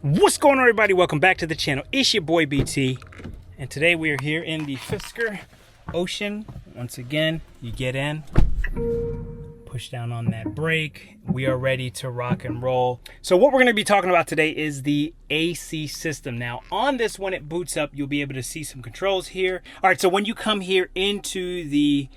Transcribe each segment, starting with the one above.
What's going on, everybody? Welcome back to the channel. It's your boy BT, and today we are here in the Fisker Ocean. Once again, you get in, push down on that brake. We are ready to rock and roll. So what we're going to be talking about today is the AC system. Now on this, when it boots up, you'll be able to see some controls here. All right, so when you come here into the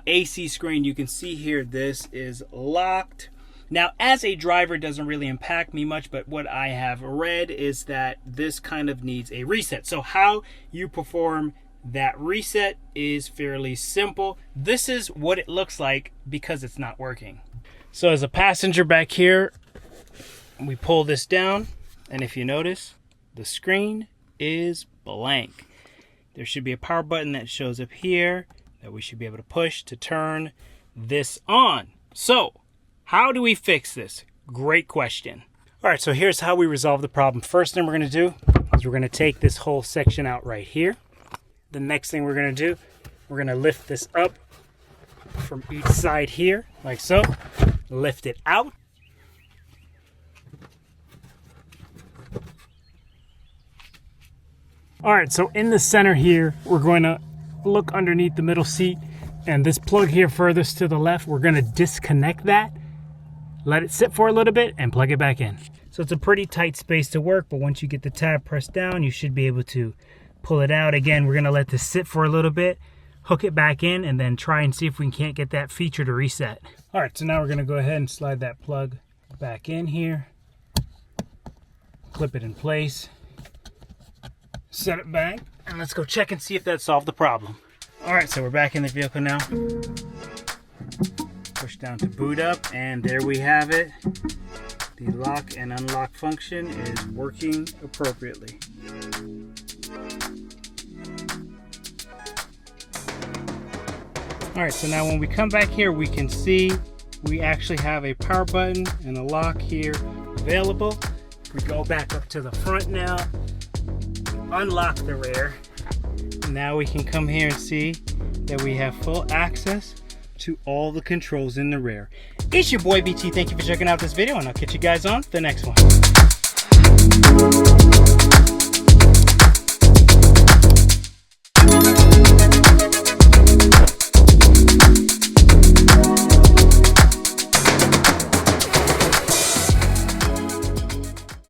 AC screen, you can see here this is locked. Now, as a driver, it doesn't really impact me much, but what I have read is that this kind of needs a reset. So how you perform that reset is fairly simple. This is what it looks like because it's not working. So as a passenger back here, we pull this down, and if you notice, the screen is blank. There should be a power button that shows up here that we should be able to push to turn this on. So how do we fix this? Great question. All right, so here's how we resolve the problem. First thing we're gonna do is we're gonna take this whole section out right here. The next thing we're gonna do, we're gonna lift this up from each side here, like so. Lift it out. All right, so in the center here, we're going to look underneath the middle seat, and this plug here furthest to the left, we're gonna disconnect that. Let it sit for a little bit and plug it back in. So it's a pretty tight space to work, but once you get the tab pressed down, you should be able to pull it out. Again, we're gonna let this sit for a little bit, hook it back in, and then try and see if we can't get that feature to reset. All right, so now we're gonna go ahead and slide that plug back in here, clip it in place, set it back, and let's go check and see if that solved the problem. All right, so we're back in the vehicle now. Push down to boot up, and there we have it. The lock and unlock function is working appropriately. All right, so now when we come back here, we can see we actually have a power button and a lock here available. If we go back up to the front now, unlock the rear, now we can come here and see that we have full access to all the controls in the rear. It's your boy BT. Thank you for checking out this video, and I'll catch you guys on the next one.